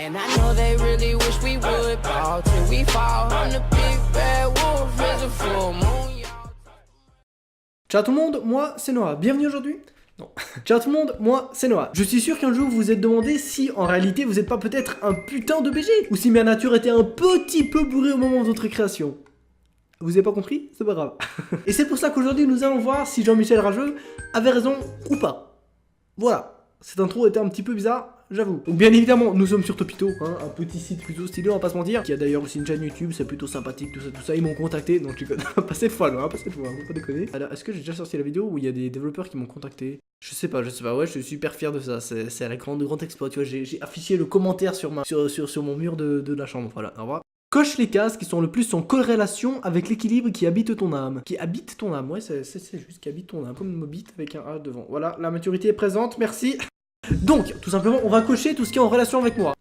And I know they really wish we would fall till we fall. I'm the big bad wolf, is a full moon. Ciao tout le monde, moi c'est Noah, bienvenue aujourd'hui. Non. Ciao tout le monde, moi c'est Noah. Je suis sûr qu'un jour vous vous êtes demandé si en réalité vous n'êtes pas peut-être un putain de BG, ou si ma nature était un petit peu bourrée au moment de votre création. Vous avez pas compris? C'est pas grave. Et c'est pour ça qu'aujourd'hui nous allons voir si Jean-Michel Rageux avait raison ou pas. Voilà, cette intro était un petit peu bizarre. J'avoue. Donc bien évidemment, nous sommes sur Topito, hein, un petit site plutôt stylé, on va pas se mentir. Qui a d'ailleurs aussi une chaîne YouTube, c'est plutôt sympathique, tout ça. Ils m'ont contacté, donc je déconne. Pas cette fois, non, pas cette fois, faut pas déconner. Alors, est-ce que j'ai déjà sorti la vidéo où il y a des développeurs qui m'ont contacté? Je sais pas, ouais, je suis super fier de ça. C'est un grand exploit, tu vois. J'ai affiché le commentaire sur mon mur de la chambre, voilà, au revoir. Coche les cases qui sont le plus en corrélation avec l'équilibre qui habite ton âme. Qui habite ton âme, ouais, c'est juste qui habite ton âme, comme une mobite avec un A devant. Voilà, la maturité est présente, merci. Donc, tout simplement, on va cocher tout ce qui est en relation avec moi.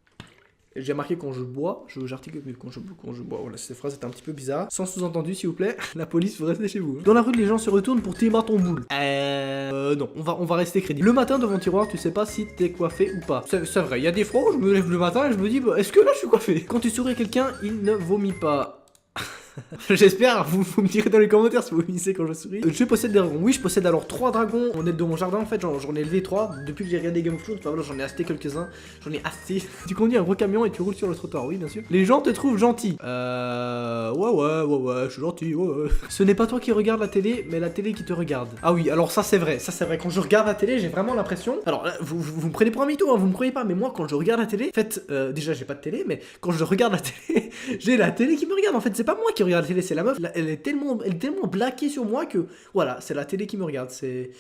J'ai marqué quand je bois, j'articule quand je bois. Voilà, cette phrase est un petit peu bizarre. Sans sous-entendu, s'il vous plaît, la police, vous restez chez vous. Dans la rue, les gens se retournent pour tirer ton boule. Non, on va rester crédible. Le matin, devant le tiroir, tu sais pas si t'es coiffé ou pas. C'est vrai, il y a des fois où je me lève le matin et je me dis, bah, est-ce que là je suis coiffé? Quand tu souris à quelqu'un, il ne vomit pas. J'espère, vous me direz dans les commentaires si vous vomissez quand je souris. Je possède des dragons. Oui, je possède alors 3 dragons. On est dans mon jardin en fait, j'en ai élevé 3 depuis que j'ai regardé Game of Thrones. Enfin, voilà, j'en ai acheté quelques-uns. J'en ai assez. Tu conduis un gros camion et tu roules sur le trottoir, oui, bien sûr. Les gens te trouvent gentil. Ouais, je suis gentil, ouais. Ce n'est pas toi qui regardes la télé, mais la télé qui te regarde. Ah oui, alors ça c'est vrai. Quand je regarde la télé, j'ai vraiment l'impression. Alors là, vous me prenez pour un mytho, hein, vous me croyez pas, mais moi quand je regarde la télé, en fait, déjà j'ai pas de télé, mais quand je regarde la télé, j'ai la télé qui me regarde. En fait, c'est pas moi qui regarde la télé, c'est la meuf. Elle est tellement blaquée sur moi que voilà, c'est la télé qui me regarde. C'est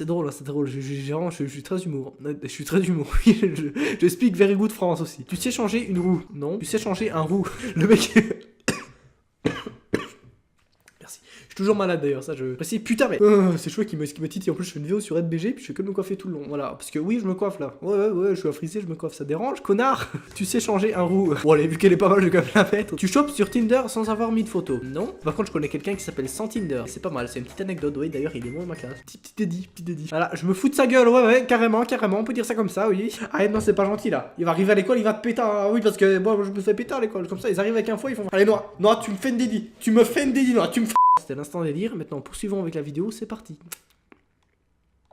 drôle, c'est drôle. Je suis très humour. Je suis très humour. Je speak very good France aussi. Tu sais changer une roue? Non. Tu sais changer un roue? Le mec. Merci. Je suis toujours malade d'ailleurs, ça je précise. Putain, mais c'est chouette qui me titille. En plus, je fais une vidéo sur RedBG, puis je fais que me coiffer tout le long. Voilà, parce que oui, je me coiffe là. Ouais, je suis à frisser, je me coiffe. Ça dérange, connard? Tu sais changer un roux? Bon, allez, vu qu'elle est pas mal, je vais quand même la mettre. Tu chopes sur Tinder sans avoir mis de photo? Non. Par contre, je connais quelqu'un qui s'appelle Sans Tinder. C'est pas mal, c'est une petite anecdote. Oui, d'ailleurs, il est moins de ma classe. Petit dédi. Voilà, je me fous de sa gueule. Ouais, carrément. On peut dire ça comme ça, oui. Ah, non, c'est pas gentil là. Il va arriver à l'école, il va te péter. Oui, parce que moi, je me fais péter à l'école. Comme ça, ils arrivent avec un foie, ils font. Allez, Noah, tu me fais une dédi. Noah, tu me fais. C'était l'instant délire, maintenant poursuivons avec la vidéo, c'est parti.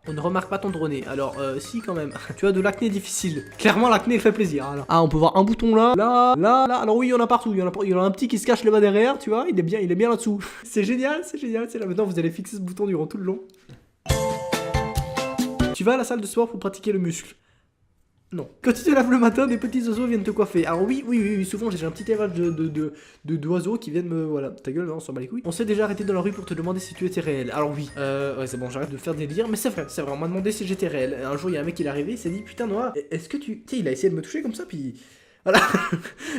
On ne remarque pas ton droné, alors si quand même, tu as de l'acné difficile. Clairement l'acné fait plaisir. Alors. Ah, on peut voir un bouton là, alors oui il y en a partout, il y en a un petit qui se cache là-bas derrière, tu vois, il est bien là-dessous. C'est génial, c'est là, maintenant vous allez fixer ce bouton durant tout le long. Tu vas à la salle de sport pour pratiquer le muscle. Non. Quand tu te lèves le matin, des petits oiseaux viennent te coiffer. Alors oui, souvent j'ai un petit élevage d'oiseaux qui viennent me... Voilà, ta gueule, non, on s'en bat les couilles. On s'est déjà arrêté dans la rue pour te demander si tu étais réel. Alors oui, ouais c'est bon, j'arrête de faire des délires, mais c'est vrai, on m'a demandé si j'étais réel. Un jour, il y a un mec qui est arrivé, il s'est dit, putain Noah, est-ce que tu... Tu sais, il a essayé de me toucher comme ça, puis... Voilà,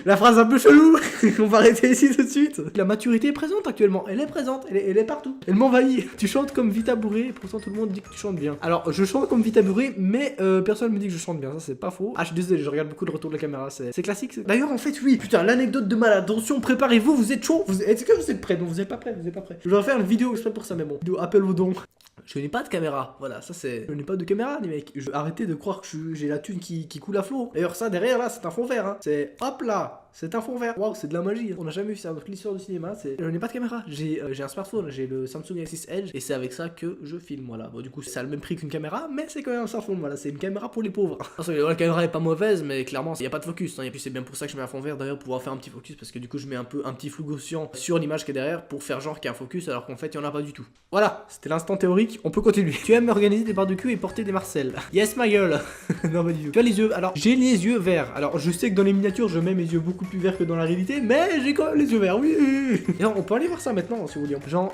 la phrase un peu chelou, on va arrêter ici tout de suite. La maturité est présente actuellement, elle est présente, elle est partout. Elle m'envahit. Tu chantes comme Vita Bourré, et pourtant tout le monde dit que tu chantes bien. Alors, je chante comme Vita Bourré, mais personne me dit que je chante bien, ça c'est pas faux. Ah, je suis désolé, je regarde beaucoup de retour de la caméra, c'est classique. D'ailleurs, en fait, oui, putain, l'anecdote de malade. Attention, préparez-vous, vous êtes chaud. Est-ce que vous êtes prêts? Non, vous êtes pas prêts, Je vais faire une vidéo exprès pour ça, mais bon. Vidéo appel au don. Je n'ai pas de caméra, voilà, ça c'est... Je n'ai pas de caméra, les mecs. Arrêtez de croire que j'ai la thune qui coule à flot. D'ailleurs, ça derrière là, c'est un fond vert, hein. C'est hop là, c'est un fond vert. Waouh, c'est de la magie. On n'a jamais vu ça dans toute l'histoire du cinéma. Je n'ai pas de caméra. J'ai un smartphone, j'ai le Samsung S6 Edge et c'est avec ça que je filme, voilà. Bon, du coup, ça a le même prix qu'une caméra, mais c'est quand même un smartphone, voilà. C'est une caméra pour les pauvres. Parce que la caméra est pas mauvaise, mais clairement, il n'y a pas de focus. Hein. Et puis, c'est bien pour ça que je mets un fond vert d'ailleurs, pour pouvoir faire un petit focus, parce que du coup, je mets un petit flou gaussien sur l'image qui est derrière pour faire genre qu'il y a un focus, alors qu'en fait, il n'y en a pas du tout. Voilà, c'était l'instant théorique. On peut continuer. Tu aimes organiser des barbecues et porter des marcels? Yes, ma gueule. Non, pas du tout. Tu as les yeux. Alors, j'ai les yeux verts. Alors, je sais que dans les miniatures, je mets mes yeux beaucoup plus verts que dans la réalité, mais j'ai quand même les yeux verts, oui. Et on peut aller voir ça maintenant, si vous voulez. Genre,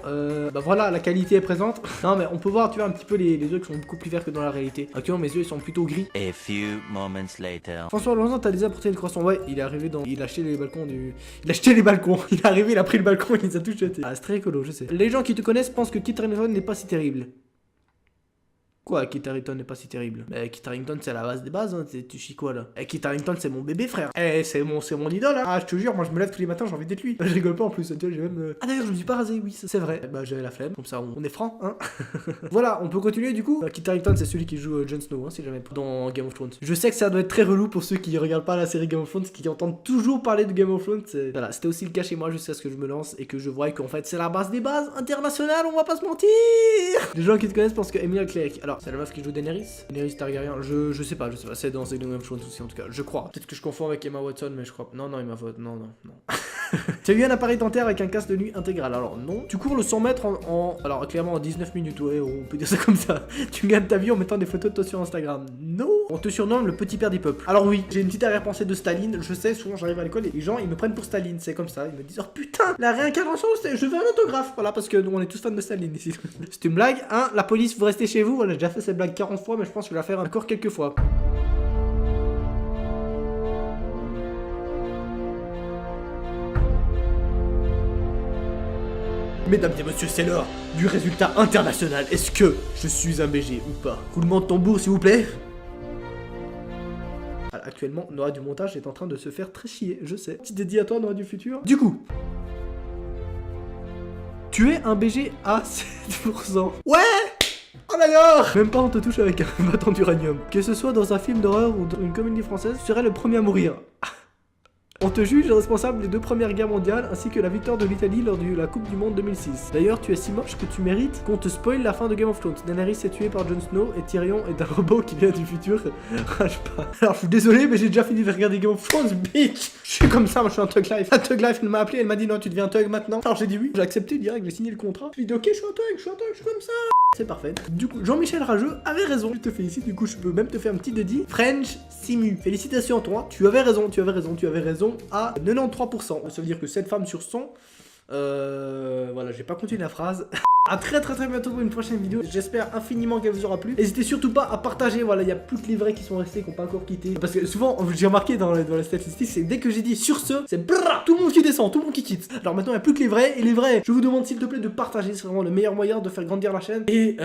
bah voilà, la qualité est présente. Non, mais on peut voir, tu vois, un petit peu les yeux qui sont beaucoup plus verts que dans la réalité. Actuellement, mes yeux, ils sont plutôt gris. A few moments later. François Hollande, t'as déjà apporté le croissant? Ouais, il est arrivé dans... Il a acheté les balcons du... Il a acheté les balcons. Il est arrivé, il a pris le balcon, il les a tous jetés. Ah, c'est très écolo, je sais. Les gens qui te connaissent pensent que Kit Harington n'est pas si terrible. Quoi, Kit Harington n'est pas si terrible? Mais Kit Harington, c'est la base des bases, hein. Tu chies quoi là? Kit Harington, c'est mon bébé, frère. C'est mon idole, hein. Ah, je te jure, moi je me lève tous les matins, j'ai envie d'être lui. Je rigole pas en plus, tu vois, j'ai même. Ah d'ailleurs, je me suis pas rasé, oui, c'est vrai. Bah, j'avais la flemme, comme ça, on est franc, hein. Voilà, on peut continuer du coup. Kit Harington, c'est celui qui joue Jon Snow, hein, si jamais dans Game of Thrones. Je sais que ça doit être très relou pour ceux qui regardent pas la série Game of Thrones, qui entendent toujours parler de Game of Thrones. Voilà, c'était aussi le cas chez moi jusqu'à ce que je me lance et que je vois qu'en fait, c'est la base des bases internationales, on va pas se mentir. Les gens qui te connaissent pensent que Emilia Clarke, alors, c'est la meuf qui joue Daenerys Targaryen, je sais pas, c'est dans Game of Thrones aussi en tout cas, je crois. Peut-être que je confonds avec Emma Watson, mais je crois. Non, Emma Watson, non. Tu as eu un appareil dentaire avec un casque de nuit intégral, alors non. Tu cours le 100 mètres alors clairement en 19 minutes, ouais, on peut dire ça comme ça. Tu gagnes ta vie en mettant des photos de toi sur Instagram, non. On te surnomme le petit père des peuples. Alors oui, j'ai une petite arrière-pensée de Staline, je sais, souvent j'arrive à l'école et les gens ils me prennent pour Staline, c'est comme ça, ils me disent oh putain, la réincarnation, je veux un autographe, voilà, parce que nous on est tous fans de Staline ici. C'est une blague, hein, la police vous restez chez vous, voilà, j'ai déjà fait cette blague 40 fois, mais je pense que je vais la faire encore quelques fois. Mesdames et messieurs, c'est l'heure du résultat international. Est-ce que je suis un BG ou pas? Roulement de tambour, s'il vous plaît. Alors, actuellement, Noah du montage est en train de se faire très chier, je sais. Petit dédié à toi, Noah du futur. Du coup, tu es un BG à 7%. Ouais! Oh là là! Même pas on te touche avec un bâton d'uranium. Que ce soit dans un film d'horreur ou dans une comédie française, tu serais le premier à mourir. On te juge responsable des 2 premières guerres mondiales ainsi que la victoire de l'Italie lors de la Coupe du Monde 2006. D'ailleurs, tu es si moche que tu mérites qu'on te spoil la fin de Game of Thrones. Daenerys est tuée par Jon Snow et Tyrion est un robot qui vient du futur. Rage pas. Alors, je suis désolé, mais j'ai déjà fini de regarder Game of Thrones, bitch! Je suis comme ça, moi je suis un Thug Life. La Thug Life, elle m'a appelé, elle m'a dit non, tu deviens un Thug maintenant. Alors j'ai dit oui, j'ai accepté direct, j'ai signé le contrat. Je lui ai dit ok, je suis un Thug, je suis comme ça. C'est parfait. Du coup, Jean-Michel Rageux avait raison. Je te félicite, du coup, je peux même te faire un petit dédit. French Simu. Félicitations à toi. Tu avais raison à 93%. Ça veut dire que 7 femmes sur 100. Voilà, j'ai pas continué la phrase. A très bientôt pour une prochaine vidéo. J'espère infiniment qu'elle vous aura plu. N'hésitez surtout pas à partager. Voilà, il y a plus que les vrais qui sont restés, qui n'ont pas encore quitté. Parce que souvent, j'ai remarqué dans les statistiques, c'est dès que j'ai dit sur ce, c'est brrr, tout le monde qui descend, tout le monde qui quitte. Alors maintenant, il n'y a plus que les vrais. Et les vrais, je vous demande s'il te plaît de partager. C'est vraiment le meilleur moyen de faire grandir la chaîne. Et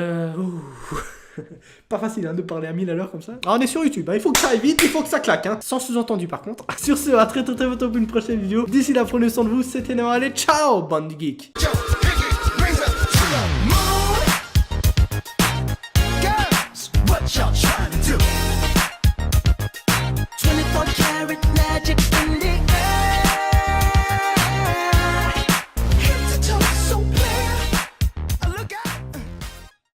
pas facile hein, de parler à 1000 à l'heure comme ça. Alors, on est sur YouTube, hein. Il faut que ça aille vite, il faut que ça claque, hein. Sans sous-entendu par contre. Sur ce, à très bientôt pour une prochaine vidéo. D'ici là, prenez soin de vous, c'était Noah, allez, ciao, bande de geeks. Ciao.